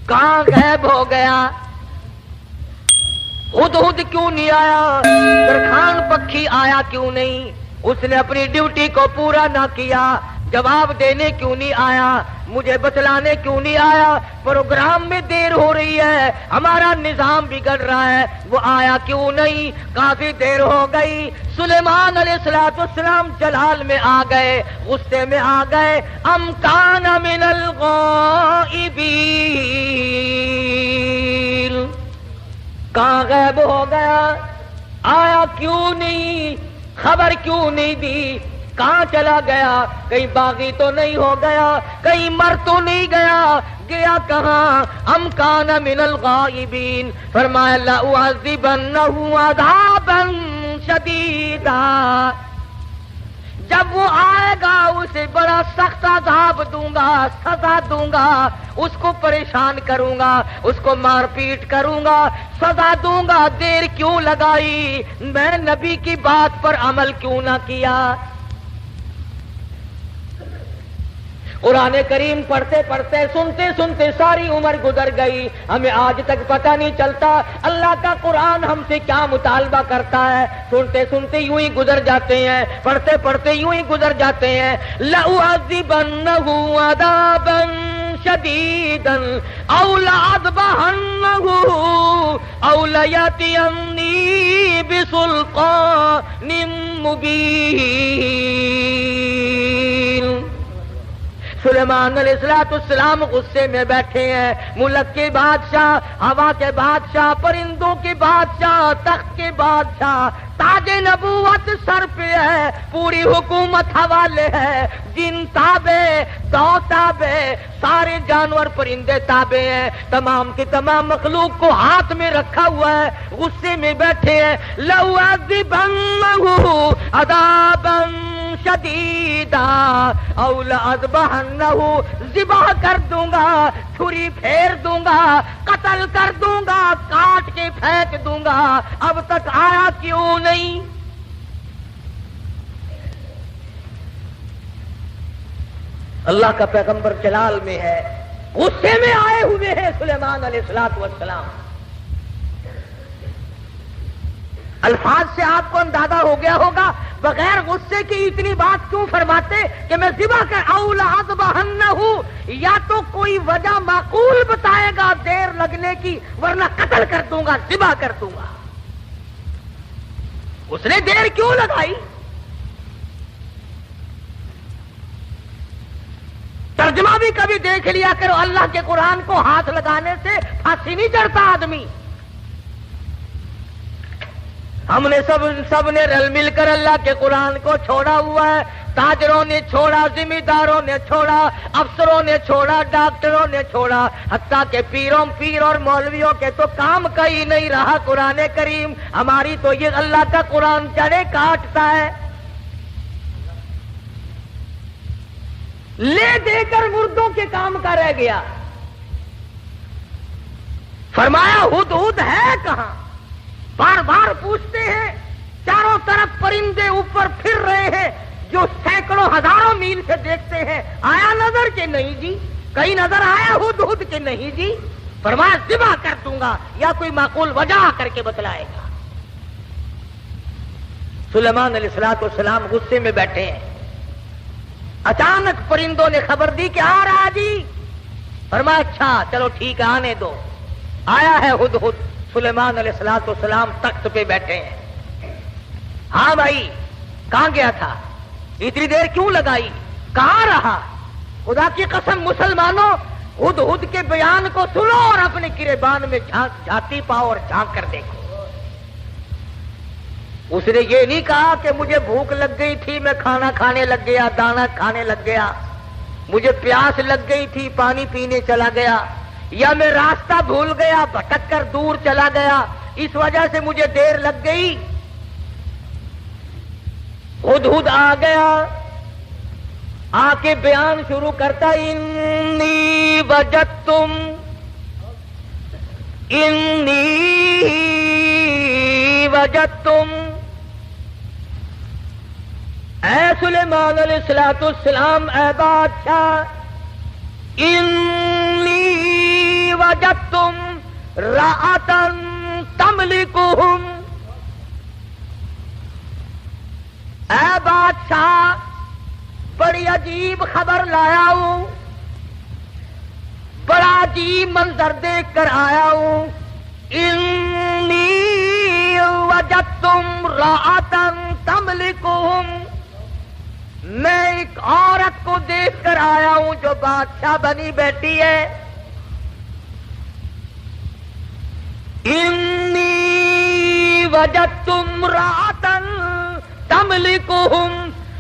کہاں غائب ہو گیا؟ ہدہد کیوں نہیں آیا؟ ترکھان پکھی آیا کیوں نہیں؟ اس نے اپنی ڈیوٹی کو پورا نہ کیا، جواب دینے کیوں نہیں آیا؟ مجھے بتلانے کیوں نہیں آیا؟ پروگرام میں دیر ہو رہی ہے، ہمارا نظام بگڑ رہا ہے، وہ آیا کیوں نہیں؟ کافی دیر ہو گئی۔ سلیمان علیہ السلام جلال میں آ گئے، غصے میں آ گئے۔ ام کان من الغائبین، کہاں غائب ہو گیا؟ آیا کیوں نہیں؟ خبر کیوں نہیں دی؟ کہاں چلا گیا؟ کہیں باغی تو نہیں ہو گیا؟ کہیں مر تو نہیں گیا؟ گیا کہاں؟ ام کان من الغائبین، فرمایا لأعذبنہ عذابا شدیدا، جب وہ آئے گا اسے بڑا سخت عذاب دوں گا، سزا دوں گا، اس کو پریشان کروں گا، اس کو مار پیٹ کروں گا، سزا دوں گا۔ دیر کیوں لگائی؟ میں نبی کی بات پر عمل کیوں نہ کیا؟ قرآن کریم پڑھتے پڑھتے سنتے سنتے ساری عمر گزر گئی، ہمیں آج تک پتہ نہیں چلتا اللہ کا قرآن ہم سے کیا مطالبہ کرتا ہے۔ سنتے سنتے یوں ہی گزر جاتے ہیں، پڑھتے پڑھتے یوں ہی گزر جاتے ہیں۔ لَأُعَذِّبَنَّهُ عَذَابًا شَدِيدًا أَوْ لَأَذْبَحَنَّهُ أَوْ لَيَأْتِيَنِّي بِسُلْطَانٍ مُبِينٍ۔ سلیمان علیہ السلام غصے میں بیٹھے ہیں، ملک کے بادشاہ، ہوا کے بادشاہ، پرندوں کے بادشاہ، تخت کے بادشاہ، تاج نبوت سر پہ ہے، پوری حکومت حوالے ہے، جن تابع، دو تابع، سارے جانور پرندے تابع ہیں، تمام کی تمام مخلوق کو ہاتھ میں رکھا ہوا ہے، غصے میں بیٹھے ہیں۔ لَأُعَذِّبَنَّهُ عَذَابًا شدیدا او لأذبحنہ، ذبح کر دوں گا، چھری پھیر دوں گا، قتل کر دوں گا، کاٹ کے پھینک دوں گا۔ اب تک آیا کیوں نہیں؟ اللہ کا پیغمبر جلال میں ہے، غصے میں آئے ہوئے ہیں سلیمان علیہ السلام۔ الفاظ سے آپ کو اندازہ ہو گیا ہوگا بغیر غصے کی اتنی بات کیوں فرماتے کہ میں ذبح کر او لأذبحنہ، یا تو کوئی وجہ معقول بتائے گا دیر لگنے کی، ورنہ قتل کر دوں گا، ذبح کر دوں گا۔ اس نے دیر کیوں لگائی؟ ترجمہ بھی کبھی دیکھ لیا کرو، اللہ کے قرآن کو ہاتھ لگانے سے پھانسی نہیں چڑھتا آدمی۔ ہم نے سب نے رل مل کر اللہ کے قرآن کو چھوڑا ہوا ہے، تاجروں نے چھوڑا، ذمہ داروں نے چھوڑا، افسروں نے چھوڑا، ڈاکٹروں نے چھوڑا، حتیٰ کہ پیر اور مولویوں کے تو کام کا ہی نہیں رہا قرآن کریم۔ ہماری تو یہ اللہ کا قرآن جڑیں کاٹتا ہے، لے دے کر مردوں کے کام کا رہ گیا۔ فرمایا ہدہد ہے کہاں؟ بار بار پوچھتے ہیں، چاروں طرف پرندے اوپر پھر رہے ہیں جو سینکڑوں ہزاروں میل سے دیکھتے ہیں، آیا نظر کہ نہیں جی؟ کہیں نظر آیا ہدہد کہ نہیں جی؟ فرمایا ذبح کر دوں گا، یا کوئی معقول وجہ کر کے بتلائے گا۔ سلیمان علیہ السلام غصے میں بیٹھے ہیں، اچانک پرندوں نے خبر دی کہ آ رہا جی۔ فرمایا اچھا چلو ٹھیک ہے آنے دو۔ آیا ہے ہدہد، سلیمان علیہ السلام تخت پہ بیٹھے ہیں۔ ہاں بھائی کہاں گیا تھا؟ اتنی دیر کیوں لگائی؟ کہاں رہا؟ خدا کی قسم مسلمانوں، ہدہد کے بیان کو سنو اور اپنے گریبان میں جھانتی پاؤ اور جھانک کر دیکھو۔ اس نے یہ نہیں کہا کہ مجھے بھوک لگ گئی تھی میں کھانا کھانے لگ گیا، دانا کھانے لگ گیا، مجھے پیاس لگ گئی تھی پانی پینے چلا گیا، یا میں راستہ بھول گیا بھٹک کر دور چلا گیا، اس وجہ سے مجھے دیر لگ گئی۔ ہدہد آ گیا، آ کے بیان شروع کرتا، انی وجدتم، اے سلیمان علیہ السلام، اے بادشاہ، انی وجدتم رأتا تملکہم، اے بادشاہ بڑی عجیب خبر لایا ہوں، بڑا عجیب منظر دیکھ کر آیا ہوں، انی وجدتم رأتا تملکہم، میں ایک عورت کو دیکھ کر آیا ہوں جو بادشاہ بنی بیٹھی ہے، انی وجدتم رأتا تملکہم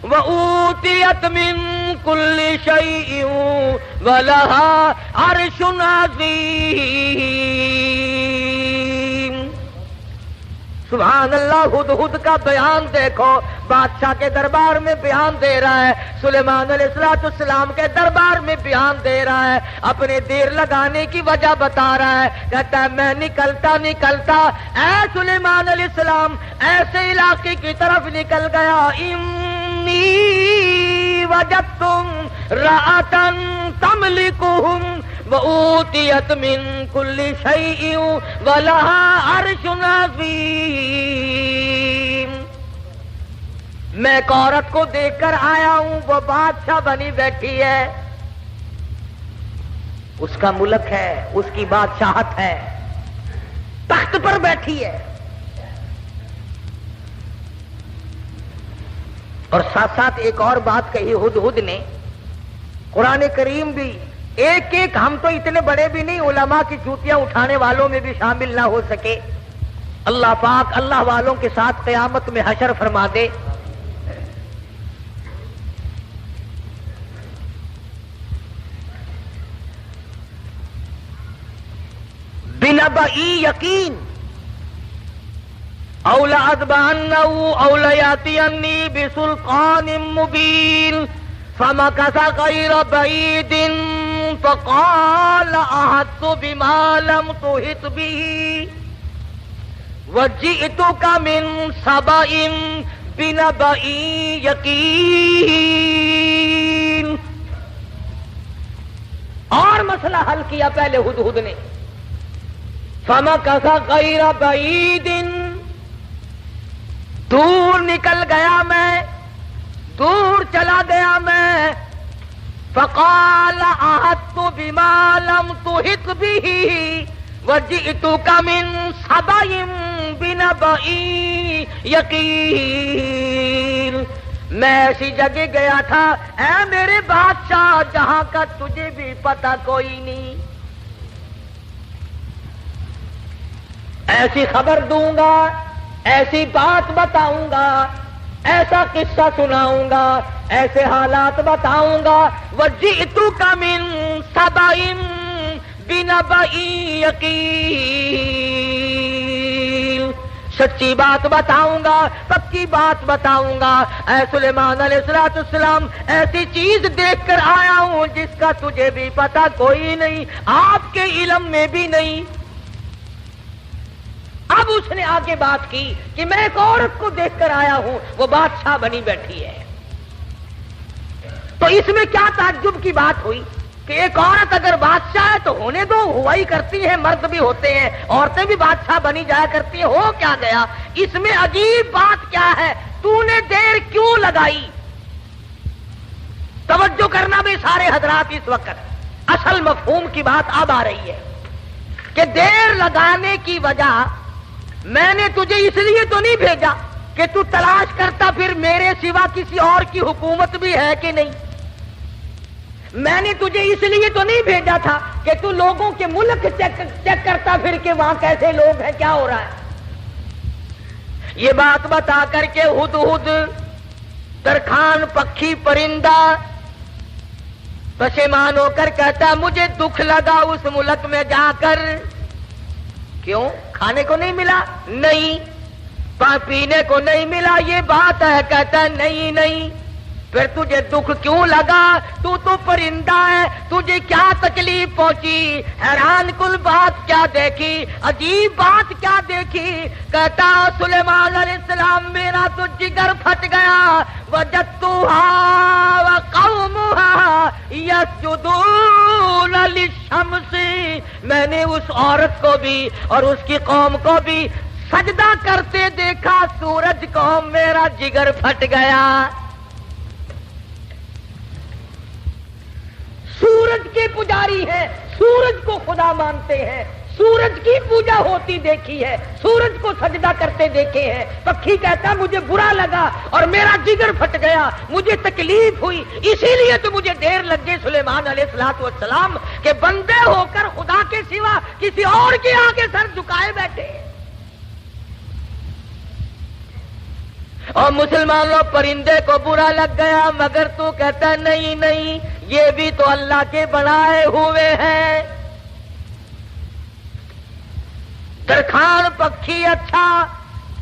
وَأُوتِيَتْ مِن كُلِّ شَيْءٍ وَلَهَا عَرْشٌ عَظِيمٌ۔ سبحان اللہ، ہدہد کا بیان دیکھو، بادشاہ کے دربار میں بیان دے رہا ہے، سلیمان علیہ السلام کے دربار میں بیان دے رہا ہے، اپنے دیر لگانے کی وجہ بتا رہا ہے، کہتا ہے میں نکلتا اے سلیمان علیہ السلام ایسے علاقے کی طرف نکل گیا، انی وجدتم رأتا تملکہم وَأُوتِيَتْ مِن كُلِّ شَيْءٍ وَلَهَا عَرْشٌ عَظِيمٌ۔ میں ایک عورت کو دیکھ کر آیا ہوں، وہ بادشاہ بنی بیٹھی ہے، اس کا ملک ہے، اس کی بادشاہت ہے، تخت پر بیٹھی ہے، اور ساتھ ساتھ ایک اور بات کہی ہدہد نے، قرآن کریم بھی ایک ایک، ہم تو اتنے بڑے بھی نہیں، علماء کی جوتیاں اٹھانے والوں میں بھی شامل نہ ہو سکے، اللہ پاک اللہ والوں کے ساتھ قیامت میں حشر فرما دے۔ بنبئی یقین، او لأذبحنه او لیأتینی بسلطان مبین، فمکث غیر بعید فقال احطت بما لم تحط به وجئتک من سبأ بنبأ یقین۔ اور مسئلہ حل کیا پہلے ہدہد نے، فمکث غیر بعید، دور نکل گیا میں، دور چلا گیا میں، فقال احطت بما لم تحط به وجئتک من سبأ بنبأ یقین۔ میں ایسی جگہ گیا تھا اے میرے بادشاہ جہاں کا تجھے بھی پتہ کوئی نہیں، ایسی خبر دوں گا، ایسی بات بتاؤں گا، ایسا قصہ سناؤں گا، ایسے حالات بتاؤں گا، وجئتک من سبأ بنبأ یقین، سچی بات بتاؤں گا، پکی بات بتاؤں گا، اے سلیمان علیہ السلام ایسی چیز دیکھ کر آیا ہوں جس کا تجھے بھی پتہ کوئی نہیں، آپ کے علم میں بھی نہیں۔ اب اس نے آگے بات کی کہ میں ایک عورت کو دیکھ کر آیا ہوں، وہ بادشاہ بنی بیٹھی ہے، تو اس میں کیا تعجب کی بات ہوئی کہ ایک عورت اگر بادشاہ ہے تو ہونے دو، ہوا ہی کرتی ہے، مرد بھی ہوتے ہیں، عورتیں بھی بادشاہ بنی جایا کرتی ہیں، ہو کیا گیا؟ اس میں عجیب بات کیا ہے؟ تو نے دیر کیوں لگائی؟ توجہ کرنا بھی سارے حضرات اس وقت، اصل مفہوم کی بات اب آ رہی ہے کہ دیر لگانے کی وجہ، میں نے تجھے اس لیے تو نہیں بھیجا کہ تو تلاش کرتا پھر میرے سوا کسی اور کی حکومت بھی ہے کہ نہیں، میں نے تجھے اس لیے تو نہیں بھیجا تھا کہ تو لوگوں کے ملک چیک کرتا پھر کہ وہاں کیسے لوگ ہیں، کیا ہو رہا ہے۔ یہ بات بتا کر کے ہدہد ترکھان پکھی پرندہ پشیمان ہو کر کہتا مجھے دکھ لگا اس ملک میں جا کر، کیوں؟ کھانے کو نہیں ملا؟ نہیں۔ پینے کو نہیں ملا؟ یہ بات ہے؟ کہتا ہے نہیں۔ پھر تجھے دکھ کیوں لگا؟ تو پرندہ ہے، تجھے کیا تکلیف پہنچی؟ حیران کل بات کیا دیکھی، عجیب بات کیا دیکھی؟ کہتا سلیمان علیہ السلام میرا تو جگر پھٹ گیا، وجدتها وقومها يسجدون یسجدون للشمس، میں نے اس عورت کو بھی اور اس کی قوم کو بھی سجدہ کرتے دیکھا، سورج کو میرا جگر پھٹ گیا۔ سورج کے پجاری ہیں، سورج کو خدا مانتے ہیں، سورج کی پوجا ہوتی دیکھی ہے، سورج کو سجدہ کرتے دیکھے ہیں۔ پکھی کہتا مجھے برا لگا اور میرا جگر پھٹ گیا، مجھے تکلیف ہوئی، اسی لیے تو مجھے دیر لگ گئی سلیمان علیہ السلام کہ بندے ہو کر خدا کے سوا کسی اور کے آگے سر جھکائے بیٹھے۔ اور مسلمانوں پرندے کو برا لگ گیا، مگر تو کہتا نہیں نہیں، یہ بھی تو اللہ کے بنائے ہوئے ہیں۔ درخان پکھی اچھا،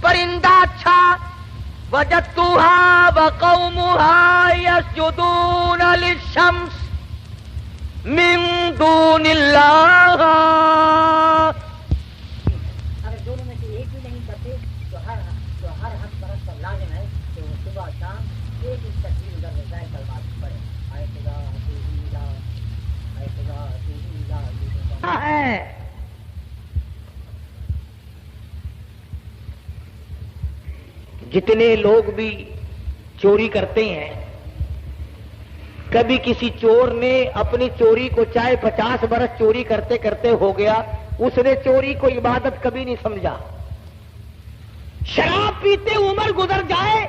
پرندہ اچھا، وجدتها وقومها يسجدون للشمس من دون اللہ۔ اگر دونوں میں سے ایک بھی نہیں کرتے تو ہر حق پرست پر لازم ہے کہ وہ صبح شام ایک ہی تکبیر ضرب ظاہر کلمات پڑھے، آئے خدا تو لا، آئے خدا تو لا ہے۔ جتنے لوگ بھی چوری کرتے ہیں، کبھی کسی چور نے اپنی چوری کو چاہے 50 برس چوری کرتے کرتے ہو گیا، اس نے چوری کو عبادت کبھی نہیں سمجھا۔ شراب پیتے عمر گزر جائے،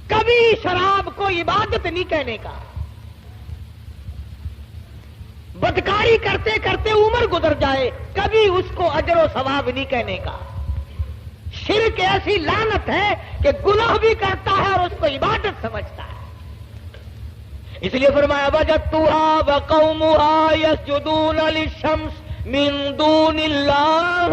کبھی شراب کو عبادت نہیں کہنے کا۔ بدکاری کرتے کرتے عمر گزر جائے، کبھی اس کو اجر و ثواب نہیں کہنے کا۔ شرک ایسی لعنت ہے کہ گناہ بھی کرتا ہے اور اس کو عبادت سمجھتا ہے۔ اس لیے فرمایا وجدتها وقومها يسجدون للشمس من دون اللہ۔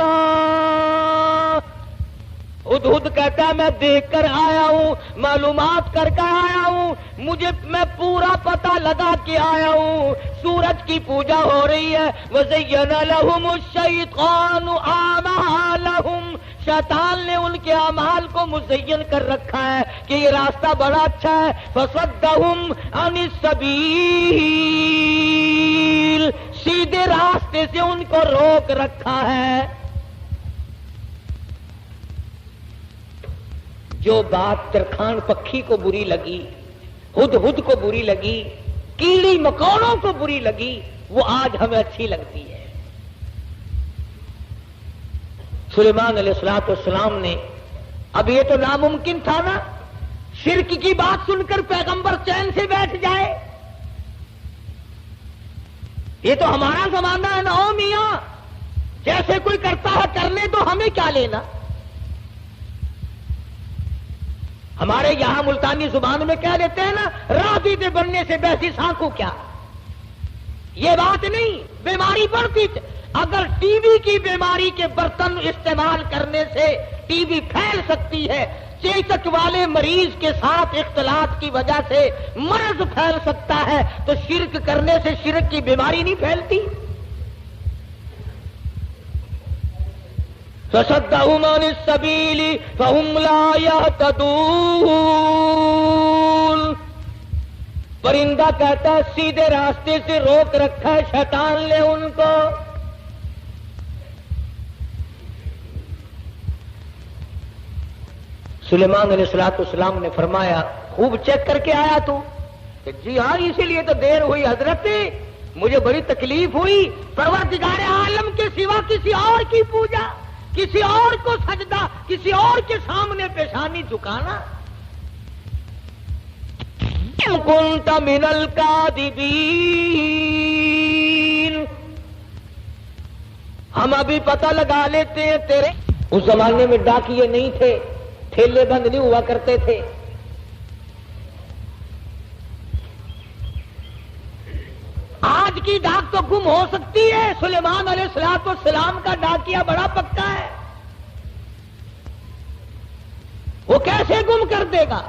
ہدہد کہتا ہے میں دیکھ کر آیا ہوں، معلومات کر کے آیا ہوں، میں پورا پتہ لگا کے آیا ہوں، سورج کی پوجا ہو رہی ہے۔ وَزَيَّنَ لَهُمُ الشَّيْطَانُ أَعْمَالَهُمْ، شیطان نے ان کے اعمال کو مزین کر رکھا ہے کہ یہ راستہ بڑا اچھا ہے۔ فَصَدَّهُمْ عَنِ السَّبِيلِ، سیدھے راستے سے ان کو روک رکھا ہے۔ جو بات ترکھان پکھی کو بری لگی، ہدہد کو بری لگی، کیڑی مکوڑوں کو بری لگی، وہ آج ہمیں اچھی لگتی ہے۔ سلیمان علیہ السلام نے، اب یہ تو ناممکن تھا نا، شرک کی بات سن کر پیغمبر چین سے بیٹھ جائے۔ یہ تو ہمارا زمانہ ہے نا، او میاں جیسے کوئی کرتا ہے کرنے تو ہمیں کیا لینا۔ ہمارے یہاں ملتانی زبان میں کہہ دیتے ہیں نا، راضی دے بننے سے بحثی سانکھوں کیا۔ یہ بات نہیں، بیماری بڑھتی۔ اگر ٹی وی کی بیماری کے برتن استعمال کرنے سے ٹی وی پھیل سکتی ہے، چیچک والے مریض کے ساتھ اختلاط کی وجہ سے مرض پھیل سکتا ہے، تو شرک کرنے سے شرک کی بیماری نہیں پھیلتی۔ فَصَدَّهُمْ عَنِ السَّبِيلِ فَهُمْ لَا يَهْتَدُونَ۔ پرندہ کہتا ہے سیدھے راستے سے روک رکھا ہے شیطان نے ان کو۔ سلیمان علیہ السلام نے فرمایا خوب چیک کر کے آیا تو کہ جی ہاں، اسی لیے تو دیر ہوئی حضرت، مجھے بڑی تکلیف ہوئی۔ پروردگار عالم کے سوا کسی اور کی پوجا، کسی اور کو سجدہ، کسی اور کے سامنے پیشانی جھکانا۔ كنت من الكاذبین، ہم ابھی پتہ لگا لیتے ہیں تیرے۔ اس زمانے میں ڈاکیے نہیں تھے، ٹھیلے بند نہیں ہوا کرتے تھے۔ آج کی ڈاک تو گم ہو سکتی ہے، سلیمان علیہ السلام کا ڈاکیا بڑا پکا ہے، وہ کیسے گم کر دے گا؟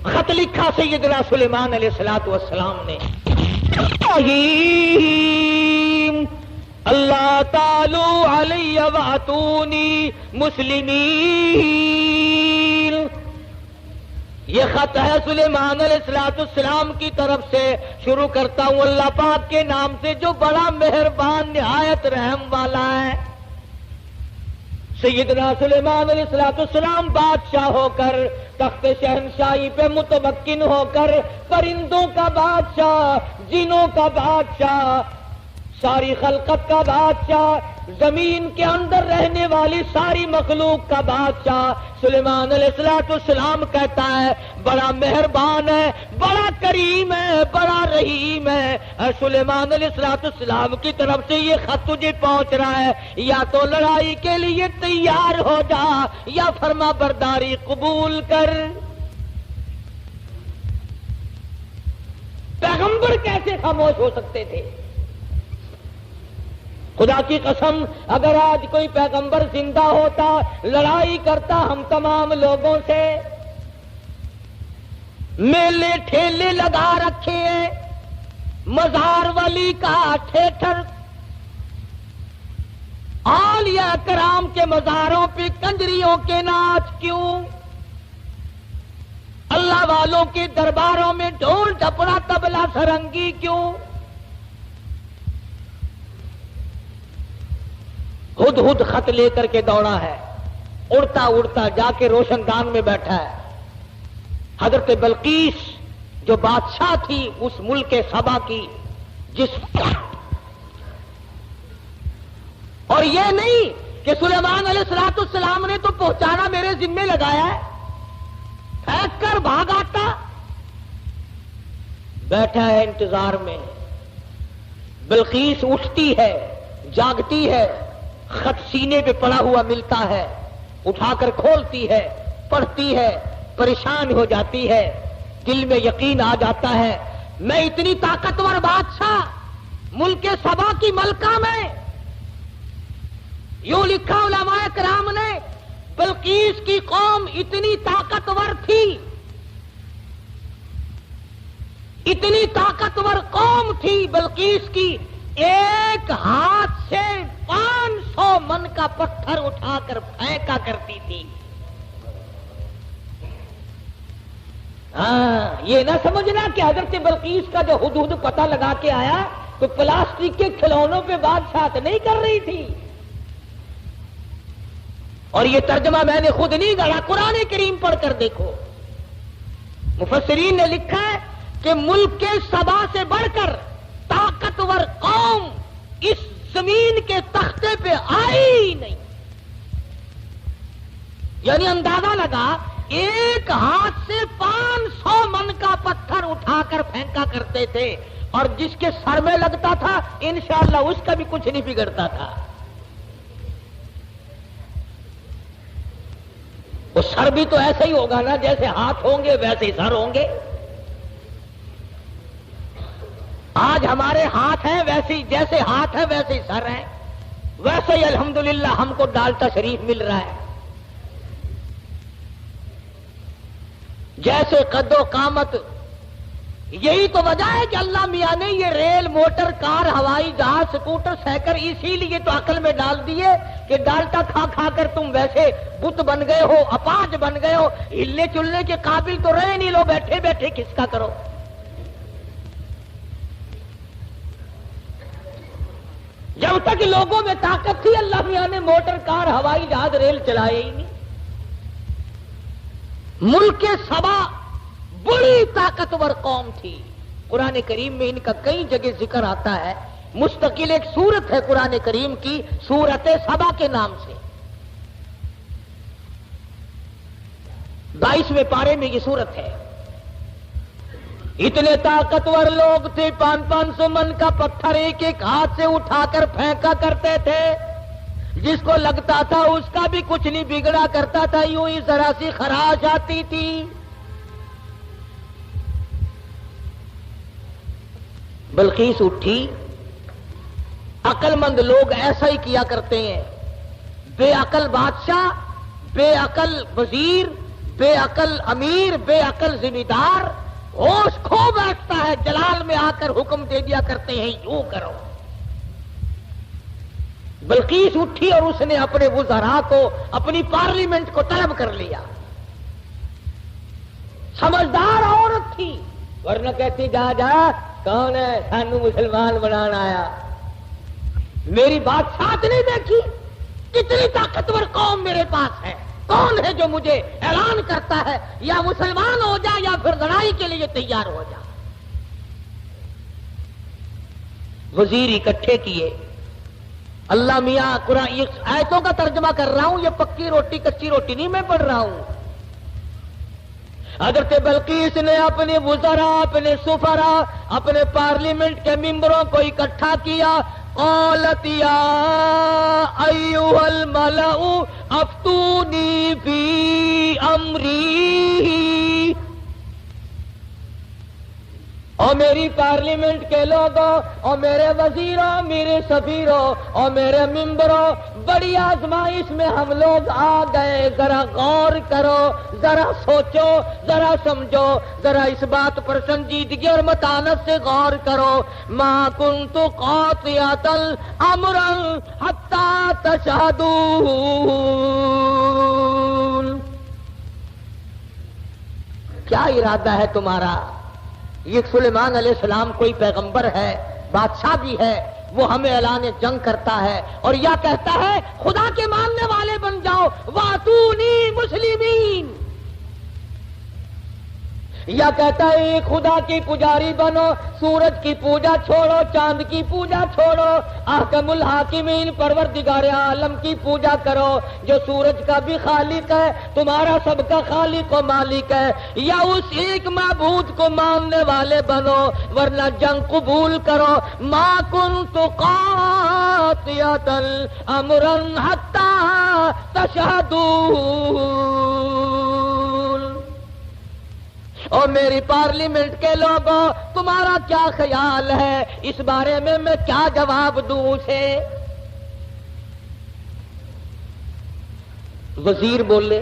خط لکھا سیدنا سلیمان علیہ السلام نے، اللہ تعالی علی واتونی مسلمین، یہ خط ہے سلیمان علیہ السلام کی طرف سے. شروع کرتا ہوں اللہ پاک کے نام سے جو بڑا مہربان نہایت رحم والا ہے. سیدنا سلیمان علیہ السلام بادشاہ ہو کر تخت شہنشاہی پہ متمکن ہو کر پرندوں کا بادشاہ، جنوں کا بادشاہ، ساری خلقت کا بادشاہ، زمین کے اندر رہنے والی ساری مخلوق کا بادشاہ سلیمان علیہ السلام کہتا ہے بڑا مہربان ہے، بڑا کریم ہے، بڑا رحیم ہے. سلیمان علیہ السلام کی طرف سے یہ خط تجھے پہنچ رہا ہے، یا تو لڑائی کے لیے تیار ہو جا یا فرما برداری قبول کر. پیغمبر کیسے خاموش ہو سکتے تھے؟ خدا کی قسم اگر آج کوئی پیغمبر زندہ ہوتا، لڑائی کرتا ہم تمام لوگوں سے. میلے ٹھیلے لگا رکھے ہیں، مزار ولی کا تھیٹر، اولیاء کرام کے مزاروں پہ کنجریوں کے ناچ کیوں؟ اللہ والوں کے درباروں میں ڈھول ڈھپڑا طبلہ سرنگی کیوں؟ ہد ہد خط لے کر کے دوڑا ہے، اڑتا اڑتا جا کے روشن دان میں بیٹھا ہے. حضرت بلقیس جو بادشاہ تھی اس ملک سبا کی، جس اور یہ نہیں کہ سلیمان علیہ السلام نے تو پہنچانا میرے ذمے لگایا ہے، پھینک کر بھاگ آتا. بیٹھا ہے انتظار میں. بلقیس اٹھتی ہے، جاگتی ہے، خط سینے پہ پڑا ہوا ملتا ہے، اٹھا کر کھولتی ہے، پڑھتی ہے، پریشان ہو جاتی ہے. دل میں یقین آ جاتا ہے میں اتنی طاقتور بادشاہ ملک سبا کی ملکہ میں. یوں لکھا علماء کرام نے بلقیس کی قوم اتنی طاقتور تھی، اتنی طاقتور قوم تھی بلقیس کی، ایک ہاتھ سے 500 من کا پتھر اٹھا کر پھینکا کرتی تھی. ہاں یہ نہ سمجھنا کہ حضرت بلقیس کا جو حدود پتہ لگا کے آیا تو پلاسٹک کے کھلونوں پہ بادشاہت نہیں کر رہی تھی. اور یہ ترجمہ میں نے خود نہیں گڑھا، قرآن کریم پڑھ کر دیکھو. مفسرین نے لکھا ہے کہ ملک کے سبا سے بڑھ کر طاقتور قوم اس زمین کے تختے پہ آئی ہی نہیں. یعنی اندازہ لگا ایک ہاتھ سے 500 من کا پتھر اٹھا کر پھینکا کرتے تھے، اور جس کے سر میں لگتا تھا انشاءاللہ اس کا بھی کچھ نہیں بگڑتا تھا. وہ سر بھی تو ایسا ہی ہوگا نا، جیسے ہاتھ ہوں گے ویسے ہی سر ہوں گے. آج ہمارے ہاتھ ہیں ویسے، جیسے ہاتھ ہے ویسے ہی سر ہیں. ویسے ہی الحمدللہ ہم کو ڈالٹا شریف مل رہا ہے. جیسے قد و قامت. یہی تو وجہ ہے کہ اللہ میاں نے یہ ریل، موٹر، کار، ہوائی جہاز، سکوٹر، سائیکل اسی لیے تو عقل میں ڈال دیے کہ ڈالٹا کھا کھا کر تم ویسے بت بن گئے ہو، اپاہج بن گئے ہو، ہلنے چلنے کے قابل تو رہے نہیں، لو بیٹھے بیٹھے کس کا کرو. جب تک لوگوں میں طاقت تھی اللہ میاں نے موٹر، کار، ہوائی جہاز، ریل چلائے ہی نہیں. ملک سبا بڑی طاقتور قوم تھی. قرآن کریم میں ان کا کئی جگہ ذکر آتا ہے. مستقل ایک سورت ہے قرآن کریم کی، سورت سبا کے نام سے. 22ویں پارے میں یہ سورت ہے. اتنے طاقتور لوگ تھے، 500 من کا پتھر ایک ایک ہاتھ سے اٹھا کر پھینکا کرتے تھے. جس کو لگتا تھا اس کا بھی کچھ نہیں بگڑا کرتا تھا، یوں ہی ذرا سی خراش آتی تھی. بلقیس اٹھی. عقل مند لوگ ایسا ہی کیا کرتے ہیں. بے عقل بادشاہ، بے عقل وزیر، بے عقل امیر، بے عقل ذمہ دار ہوش کھو بیٹھتا ہے، جلال میں آ کر حکم دے دیا کرتے ہیں یوں کرو. بلقیس اٹھی اور اس نے اپنے وزراء کو، اپنی پارلیمنٹ کو طلب کر لیا. سمجھدار عورت تھی، ورنہ کہتی جا جا کون ہے سانو مسلمان بنانا آیا. میری بادشاہت نہیں دیکھی؟ کتنی طاقتور قوم میرے پاس ہے. کون ہے جو مجھے اعلان کرتا ہے یا مسلمان ہو جا یا پھر لڑائی کے لیے تیار ہو جا. وزیر اکٹھے کیے. اللہ میاں قرآن یہ آیتوں کا ترجمہ کر رہا ہوں، یہ پکی روٹی کچی روٹی نہیں میں پڑھ رہا ہوں. حضرت بلقیس نے اپنے وزراء، اپنے سفراء، اپنے پارلیمنٹ کے ممبروں کو اکٹھا کیا. قالت یا ایھا الملأ افتونی فی امری. اور میری پارلیمنٹ کے لوگوں اور میرے وزیروں، میرے سفیروں اور میرے ممبروں، بڑی آزمائش میں ہم لوگ آ گئے. ذرا غور کرو، ذرا سوچو، ذرا سمجھو، ذرا اس بات پر سنجیدگی اور متانت سے غور کرو. ما کنت قاطعۃ امرا حتی تشہدون. کیا ارادہ ہے تمہارا؟ یہ سلیمان علیہ السلام کوئی پیغمبر ہے، بادشاہ بھی ہے، وہ ہمیں اعلان جنگ کرتا ہے اور یا کہتا ہے خدا کے ماننے والے بن جاؤ، واتونی مسلمین. یا کہتا ہے ایک خدا کی پجاری بنو، سورج کی پوجا چھوڑو، چاند کی پوجا چھوڑو، احکم الحاکمین پروردگار عالم کی پوجا کرو جو سورج کا بھی خالق ہے، تمہارا سب کا خالق و مالک ہے. یا اس ایک معبود کو ماننے والے بنو ورنہ جنگ قبول کرو. ما کنت قاطعۃ امرا حتی تشہدون. اور میری پارلیمنٹ کے لوگوں، تمہارا کیا خیال ہے اس بارے میں کیا جواب دوں اسے؟ وزیر بولے،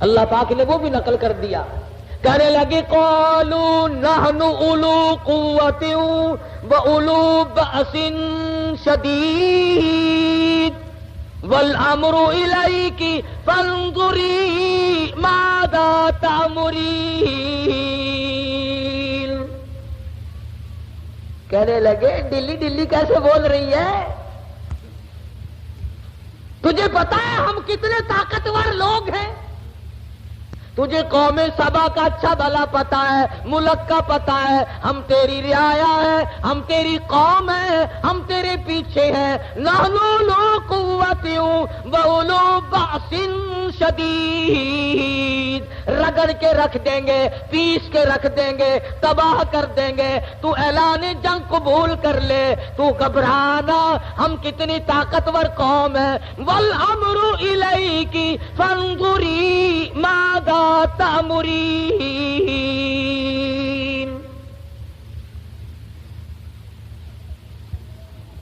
اللہ پاک نے وہ بھی نقل کر دیا. کہنے لگے قالوا نحن اولو قوت و اولو بأس شدید والامر الیک فانظری ماذا تأمرین. کہنے لگے ڈلی ڈلی کیسے بول رہی ہے؟ تجھے پتا ہے ہم کتنے طاقتور لوگ ہیں؟ تجھے قوم سبا کا اچھا بھلا پتا ہے، ملک کا پتا ہے. ہم تیری رعایا ہے، ہم تیری قوم ہے، ہم تیرے پیچھے ہیں. نحن اولو قوت و اولو بأس شدید. رگڑ کے رکھ دیں گے، پیس کے رکھ دیں گے، تباہ کر دیں گے. تو اعلان جنگ قبول کر لے، تو گھبرانا، ہم کتنی طاقتور قوم ہے. والامر الیک فانظری ماذا تأمرین.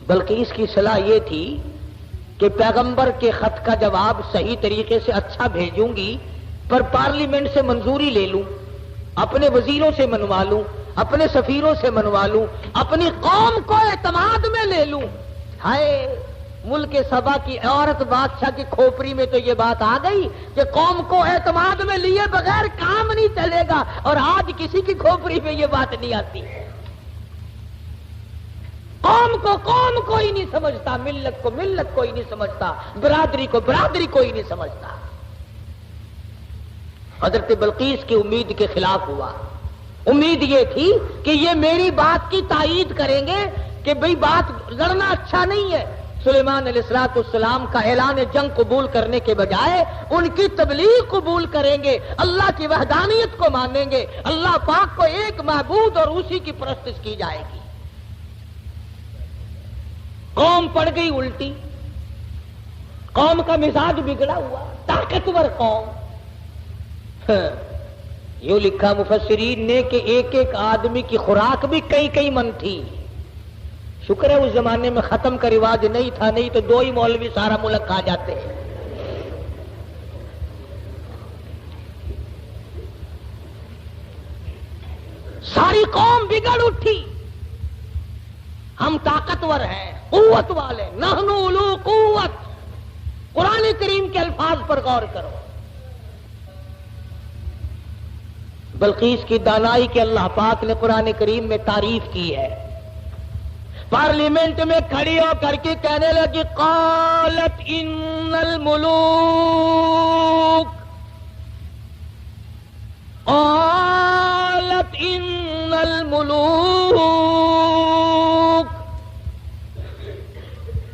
بلکہ اس کی صلاح یہ تھی کہ پیغمبر کے خط کا جواب صحیح طریقے سے اچھا بھیجوں گی، پر پارلیمنٹ سے منظوری لے لوں، اپنے وزیروں سے منوا لوں، اپنے سفیروں سے منوا لوں، اپنی قوم کو اعتماد میں لے لوں. ہائے ملک سبا کی عورت بادشاہ کی کھوپڑی میں تو یہ بات آ گئی کہ قوم کو اعتماد میں لیے بغیر کام نہیں چلے گا، اور آج کسی کی کھوپڑی میں یہ بات نہیں آتی. قوم کو قوم کوئی نہیں سمجھتا، ملت کو ملت کوئی نہیں سمجھتا، برادری کو برادری کوئی نہیں سمجھتا. حضرت بلقیس کی امید کے خلاف ہوا. امید یہ تھی کہ یہ میری بات کی تائید کریں گے کہ بھئی بات لڑنا اچھا نہیں ہے. سلیمان علیہ السلام کا اعلان جنگ قبول کرنے کے بجائے ان کی تبلیغ قبول کریں گے، اللہ کی وحدانیت کو مانیں گے، اللہ پاک کو ایک معبود اور اسی کی پرستش کی جائے گی. قوم پڑ گئی الٹی، قوم کا مزاج بگڑا ہوا، طاقتور قوم. یوں لکھا مفسرین نے کہ ایک ایک آدمی کی خوراک بھی کئی کئی من تھی. شکر ہے اس زمانے میں ختم کا رواج نہیں تھا، نہیں تو دو ہی مولوی سارا ملک کھا جاتے ہیں. ساری قوم بگڑ اٹھی. ہم طاقتور ہیں، قوت والے، نحن اولو قوت. قرآن کریم کے الفاظ پر غور کرو. بلقیس کی دانائی کے اللہ پاک نے قرآن کریم میں تعریف کی ہے. پارلیمنٹ میں کھڑی ہو کر کے کہنے لگی قالت ان الملوک قالت ان الملوک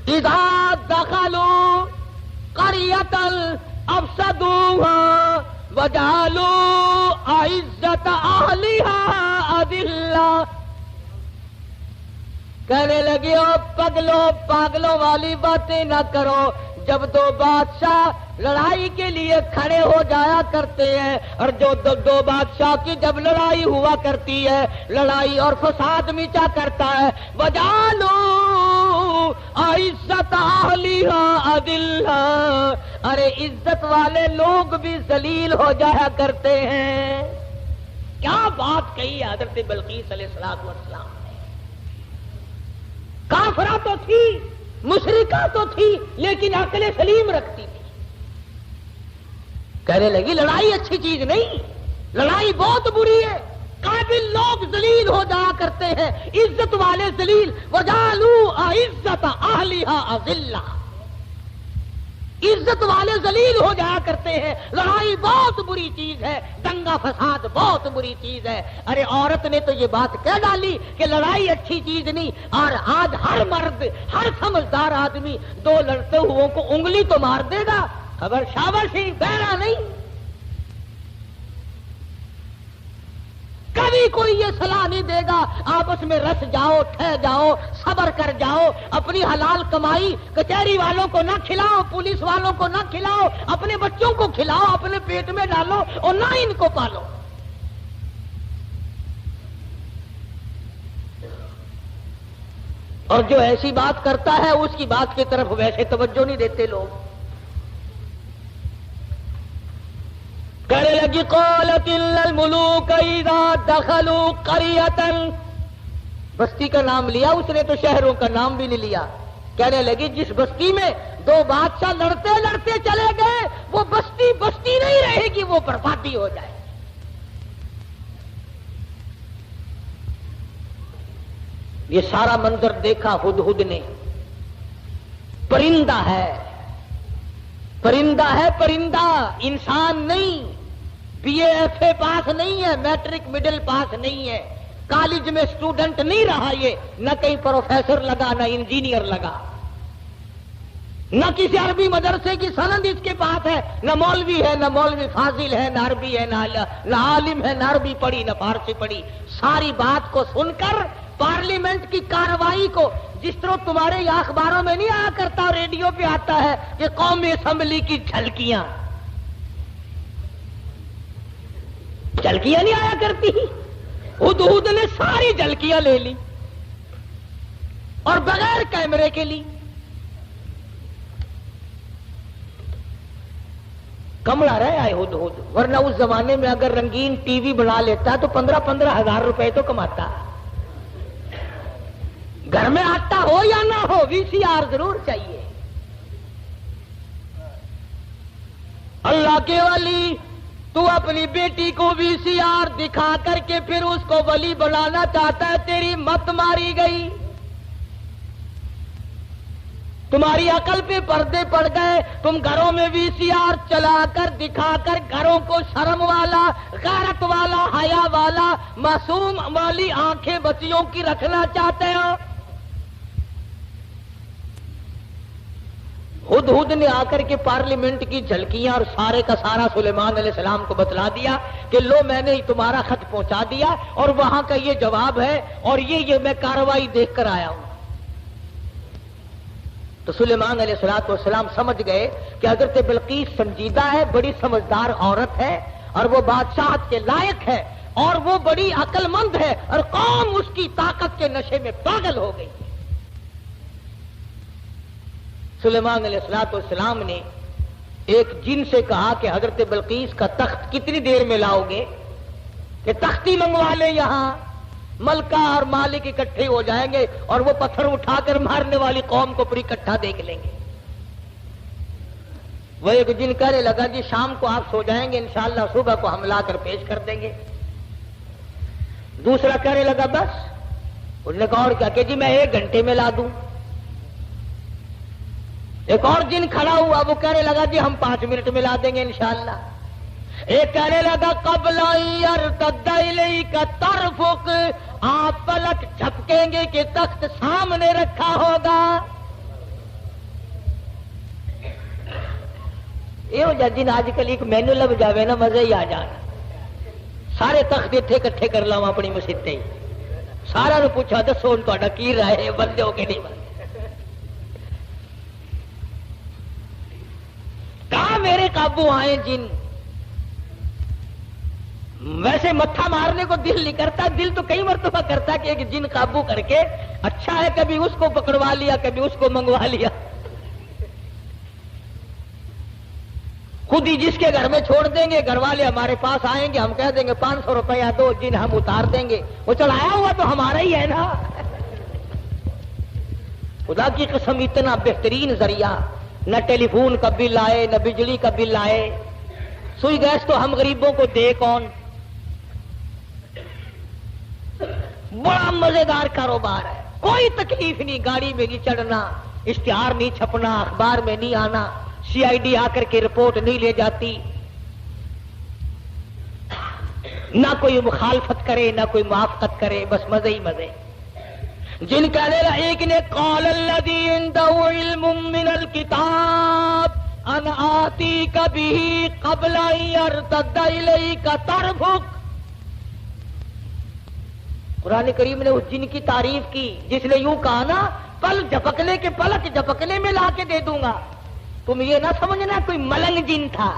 اذا دخلوا قرية افسدوها وجعلوا اعزة اهلها اذلة. کہنے لگی او پاگلوں والی باتیں نہ کرو. جب دو بادشاہ لڑائی کے لیے کھڑے ہو جایا کرتے ہیں اور جو دو بادشاہ کی جب لڑائی ہوا کرتی ہے لڑائی اور فساد مچا کرتا ہے وجعلوا عزت اہلیہا اذلہ. ارے عزت والے لوگ بھی ذلیل ہو جایا کرتے ہیں. کیا بات کہی حضرت بلقیس علیہ السلام. کافرہ تو تھی مشرکہ تو تھی لیکن عقل سلیم رکھتی تھی. کہنے لگی لڑائی اچھی چیز نہیں, لڑائی بہت بری ہے. قابل لوگ ذلیل ہو جایا کرتے ہیں, عزت والے ذلیل. وجعلوا اعزت اہلیہا اذلہ. عزت والے ذلیل ہو جایا کرتے ہیں. لڑائی بہت بری چیز ہے, دنگا فساد بہت بری چیز ہے. ارے عورت نے تو یہ بات کہہ ڈالی کہ لڑائی اچھی چیز نہیں. اور آج ہر مرد, ہر سمجھدار آدمی دو لڑتے ہوئے کو انگلی تو مار دے گا, خبر شاباش ہی, بہرا نہیں. کبھی کوئی یہ صلاح نہیں دے گا آپس میں رس جاؤ, ٹھہ جاؤ, صبر کر جاؤ, اپنی حلال کمائی کچہری والوں کو نہ کھلاؤ, پولیس والوں کو نہ کھلاؤ, اپنے بچوں کو کھلاؤ, اپنے پیٹ میں ڈالو اور نہ ان کو پالو. اور جو ایسی بات کرتا ہے اس کی بات کی طرف ویسے توجہ نہیں دیتے لوگ. کہنے لگی قالت ان الملوک اذا دخلوا قرية. بستی کا نام لیا اس نے تو شہروں کا نام بھی نہیں لیا. کہنے لگی جس بستی میں دو بادشاہ لڑتے لڑتے چلے گئے وہ بستی بستی نہیں رہے گی, وہ بربادی ہو جائے. یہ سارا منظر دیکھا ہدہد نے. پرندہ ہے, پرندہ ہے, پرندہ, انسان نہیں. بی اے ایف اے پاس نہیں ہے, میٹرک مڈل پاس نہیں ہے, کالج میں اسٹوڈنٹ نہیں رہا, یہ نہ کہیں پروفیسر لگا نہ انجینئر لگا, نہ کسی عربی مدرسے کی سند اس کے پاس ہے, نہ مولوی ہے, نہ مولوی فاضل ہے, نہ عربی ہے, نہ عالم ہے, نہ عربی پڑھی نہ فارسی پڑھی. ساری بات کو سن کر پارلیمنٹ کی کارروائی کو, جس طرح تمہارے یہاں اخباروں میں نہیں آیا کرتا, ریڈیو پہ آتا ہے کہ قومی اسمبلی کی جھلکیاں نہیں آیا کرتی. ہدہد نے ساری جھلکیاں لے لی اور بغیر کیمرے کے لی. کمڑا رہ آئے ہدہد, ورنہ اس زمانے میں اگر رنگین ٹی وی بنا لیتا تو 15,000 روپے تو کماتا. گھر میں آتا ہو یا نہ ہو وی سی آر ضرور چاہیے. اللہ کے ولی, تو اپنی بیٹی کو وی سی آر دکھا کر کے پھر اس کو ولی بنانا چاہتا ہے, تیری مت ماری گئی. تمہاری عقل پہ پردے پڑ گئے. تم گھروں میں وی سی آر چلا کر دکھا کر گھروں کو شرم والا, غیرت والا, حیا والا, معصوم والی آنکھیں بچیوں کی رکھنا چاہتے ہو. ہدہد نے آ کر کے پارلیمنٹ کی جھلکیاں اور سارے کا سارا سلیمان علیہ السلام کو بتلا دیا کہ لو میں نے تمہارا خط پہنچا دیا اور وہاں کا یہ جواب ہے اور یہ میں کارروائی دیکھ کر آیا ہوں. تو سلیمان علیہ السلام سمجھ گئے کہ حضرت بلقیس سنجیدہ ہے, بڑی سمجھدار عورت ہے اور وہ بادشاہت کے لائق ہے اور وہ بڑی عقل مند ہے اور قوم اس کی طاقت کے نشے میں پاگل ہو گئی. سلیمان علیہ السلام نے ایک جن سے کہا کہ حضرت بلقیس کا تخت کتنی دیر میں لاؤ گے, کہ تختی منگوا لیں, یہاں ملکہ اور مالک اکٹھے ہو جائیں گے اور وہ پتھر اٹھا کر مارنے والی قوم کو پوری اکٹھا دیکھ لیں گے. وہ ایک جن کہنے لگا جی شام کو آپ سو جائیں گے, انشاءاللہ صبح کو ہم لا کر پیش کر دیں گے. دوسرا کہنے لگا بس. اس نے کہا اور کیا کہ جی میں 1 گھنٹے میں لا دوں. ایک اور جن کھڑا ہوا وہ کہنے لگا جی ہم 5 منٹ میں لا دیں گے انشاءاللہ. ایک کہنے لگا قبل یرتد الیک طرفک، آپ پلک جھپکیں گے کہ تخت سامنے رکھا ہوگا. یہ ہو جا جن آج کل ایک مینو لب جاوے نا مزے ہی آ جانا. سارے تخت اتنے کٹھے کر لاؤ اپنی مسیطے ہی. سارا نے پوچھا دسو ہوں تا کی رائے ہے، بندے ہو کہ نہیں بندے. کہاں میرے قابو آئے جن. ویسے متھا مارنے کو دل نہیں کرتا، دل تو کئی مرتبہ کرتا کہ ایک جن قابو کر کے اچھا ہے کبھی اس کو پکڑوا لیا کبھی اس کو منگوا لیا. خود ہی جس کے گھر میں چھوڑ دیں گے گھر والے ہمارے پاس آئیں گے، ہم کہہ دیں گے 500 روپیہ دو، جن ہم اتار دیں گے. وہ چڑھایا ہوا تو ہمارا ہی ہے نا. خدا کی قسم اتنا بہترین ذریعہ، نہ ٹیلی فون کا بل آئے نہ بجلی کا بل آئے. سوئی گیس تو ہم غریبوں کو دے کون. بڑا مزیدار کاروبار ہے، کوئی تکلیف نہیں. گاڑی میں نہیں چڑھنا، اشتہار نہیں چھپنا، اخبار میں نہیں آنا، سی آئی ڈی آ کر کے رپورٹ نہیں لے جاتی، نہ کوئی مخالفت کرے نہ کوئی موافقت کرے، بس مزے ہی مزے. جن کا لے ایک نے قال الذی عنده علم من الکتاب ان آتیک به قبل ان یرتد الیک طرفک. قرآن کریم نے اس جن کی تعریف کی جس نے یوں کہا نا پل جھپکنے کے پلک جھپکنے میں لا کے دے دوں گا. تم یہ نہ سمجھنا کوئی ملنگ جن تھا.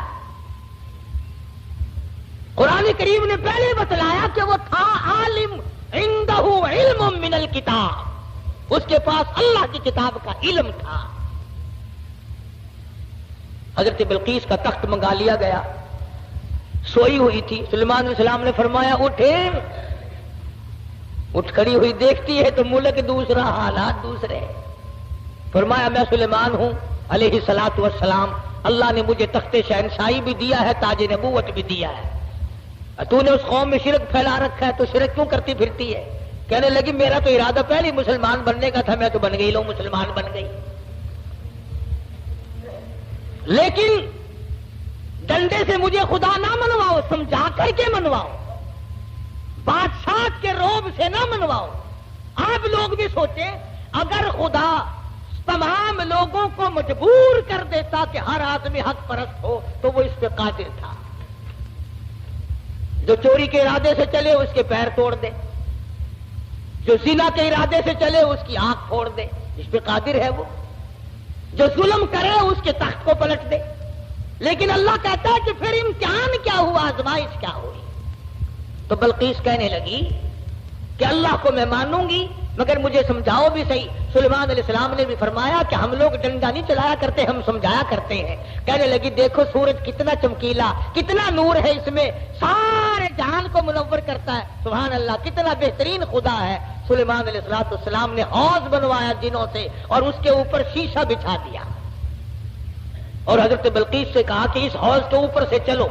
قرآن کریم نے پہلے بتلایا کہ وہ تھا عالم، عنده علم من الکتاب، اس کے پاس اللہ کی کتاب کا علم تھا. حضرت بلقیس کا تخت منگا لیا گیا، سوئی ہوئی تھی. سلیمان علیہ السلام نے فرمایا اٹھے. اٹھ کھڑی ہوئی دیکھتی ہے تو ملک دوسرا حالات دوسرے. فرمایا میں سلیمان ہوں علیہ الصلوۃ والسلام، اللہ نے مجھے تخت شہنشاہی بھی دیا ہے، تاج نبوت بھی دیا ہے. تو نے اس قوم میں شرک پھیلا رکھا ہے تو شرک کیوں کرتی پھرتی ہے. کہنے لگی میرا تو ارادہ پہلے مسلمان بننے کا تھا، میں تو بن گئی، لو مسلمان بن گئی. لیکن ڈنڈے سے مجھے خدا نہ منواؤ، سمجھا کر کے منواؤ، بادشاہ کے روب سے نہ منواؤ. آپ لوگ بھی سوچیں اگر خدا تمام لوگوں کو مجبور کر دیتا کہ ہر آدمی حق پرست ہو تو وہ اس پہ قادر تھا. جو چوری کے ارادے سے چلے اس کے پیر توڑ دے، جو زنا کے ارادے سے چلے اس کی آنکھ پھوڑ دے، اس پہ قادر ہے وہ. جو ظلم کرے اس کے تخت کو پلٹ دے. لیکن اللہ کہتا ہے کہ پھر امتحان کیا ہوا، آزمائش کیا ہوئی. تو بلقیس کہنے لگی کہ اللہ کو میں مانوں گی مگر مجھے سمجھاؤ بھی صحیح. سلیمان علیہ السلام نے بھی فرمایا کہ ہم لوگ ڈنڈا نہیں چلایا کرتے، ہم سمجھایا کرتے ہیں. کہنے لگی دیکھو سورج کتنا چمکیلا، کتنا نور ہے اس میں، سارے جہان کو منور کرتا ہے. سبحان اللہ، کتنا بہترین خدا ہے. سلیمان علیہ السلام نے حوض بنوایا جنوں سے اور اس کے اوپر شیشہ بچھا دیا اور حضرت بلقیس سے کہا کہ اس حوض کے اوپر سے چلو.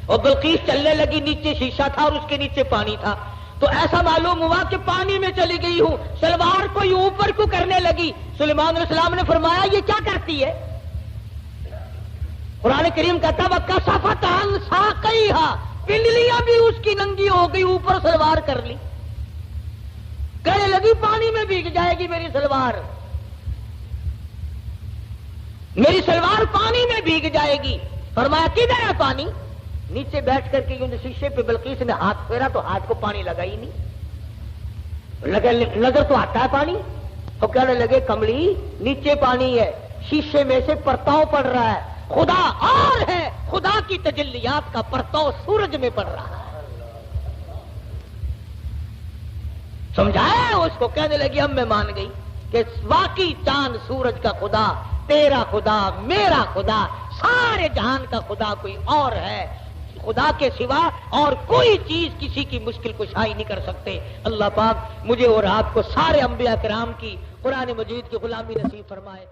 اور بلقیس چلنے لگی، نیچے شیشہ تھا اور اس کے نیچے پانی تھا. تو ایسا معلوم ہوا کہ پانی میں چلی گئی ہوں. سلوار کو یہ اوپر کو کرنے لگی. سلیمان علیہ السلام نے فرمایا یہ کیا کرتی ہے؟ قرآن کریم کہتا وَكَشَفَتْ عَنْ سَاقَيْهَا، پنڈلیاں بھی اس کی ننگی ہو گئی، اوپر سلوار کر لی. کہنے لگی پانی میں بھیگ جائے گی میری سلوار، میری سلوار پانی میں بھیگ جائے گی. فرمایا کدھر ہے پانی؟ نیچے بیٹھ کر کے یوں شیشے پہ بلقیس نے ہاتھ پھیرا تو ہاتھ کو پانی لگا ہی نہیں. نظر تو آتا ہے پانی. تو کہنے لگے کملی نیچے پانی ہے، شیشے میں سے پرتاؤ پڑ رہا ہے. خدا اور ہے، خدا کی تجلیات کا پرتاؤ سورج میں پڑ رہا ہے. سمجھایا اس کو. کہنے لگی اب میں مان گئی کہ واقعی چاند سورج کا خدا، تیرا خدا، میرا خدا، سارے جہان کا خدا کوئی اور ہے. خدا کے سوا اور کوئی چیز کسی کی مشکل کشائی نہیں کر سکتے. اللہ پاک مجھے اور آپ کو سارے انبیاء کرام کی قرآن مجید کی غلامی نصیب فرمائے.